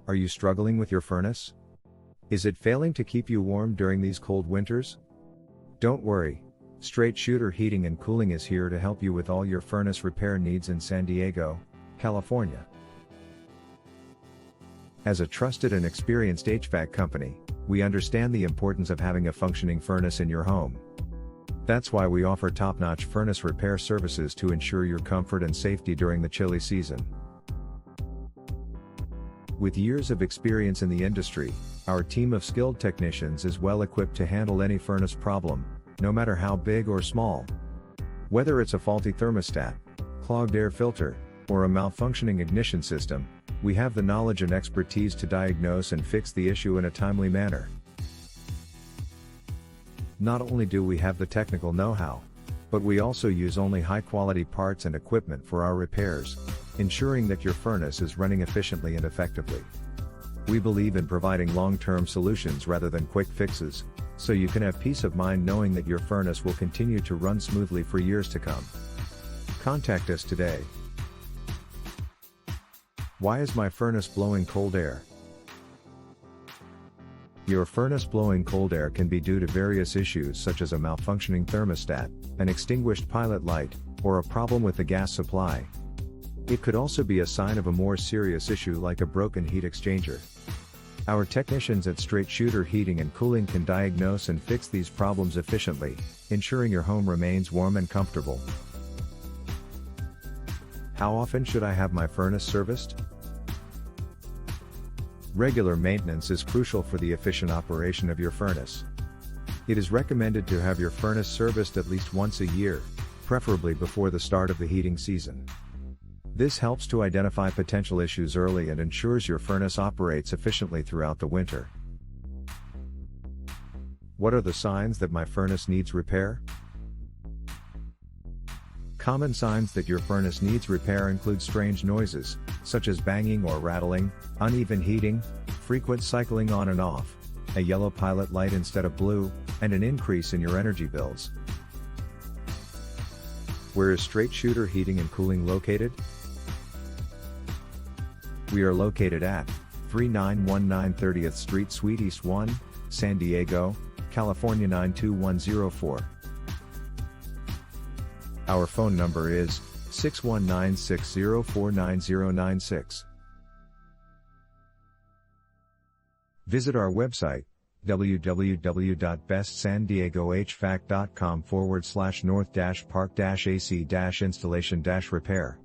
Are you struggling with your furnace? Is it failing to keep you warm during these cold winters? Don't worry, Straight Shooter Heating and Cooling is here to help you with all your furnace repair needs in San Diego, California. As a trusted and experienced HVAC company, we understand the importance of having a functioning furnace in your home. That's why we offer top-notch furnace repair services to ensure your comfort and safety during the chilly season. With years of experience in the industry, our team of skilled technicians is well equipped to handle any furnace problem, no matter how big or small. Whether it's a faulty thermostat, clogged air filter, or a malfunctioning ignition system, we have the knowledge and expertise to diagnose and fix the issue in a timely manner. Not only do we have the technical know-how, but we also use only high-quality parts and equipment for our repairs, ensuring that your furnace is running efficiently and effectively. We believe in providing long-term solutions rather than quick fixes, so you can have peace of mind knowing that your furnace will continue to run smoothly for years to come. Contact us today. Why is my furnace blowing cold air? Your furnace blowing cold air can be due to various issues such as a malfunctioning thermostat, an extinguished pilot light, or a problem with the gas supply. It could also be a sign of a more serious issue like a broken heat exchanger. Our technicians at Straight Shooter Heating and Cooling can diagnose and fix these problems efficiently, ensuring your home remains warm and comfortable. How often should I have my furnace serviced? Regular maintenance is crucial for the efficient operation of your furnace. It is recommended to have your furnace serviced at least once a year, preferably before the start of the heating season. This helps to identify potential issues early and ensures your furnace operates efficiently throughout the winter. What are the signs that my furnace needs repair? Common signs that your furnace needs repair include strange noises, such as banging or rattling, uneven heating, frequent cycling on and off, a yellow pilot light instead of blue, and an increase in your energy bills. Where is Straight Shooter Heating and Cooling located? We are located at 3919 30th Street Suite East 1, San Diego, California 92104. Our phone number is 619-604-9096. Visit our website, www.bestsanDiegoHVAC.com/north-park-AC-installation-repair.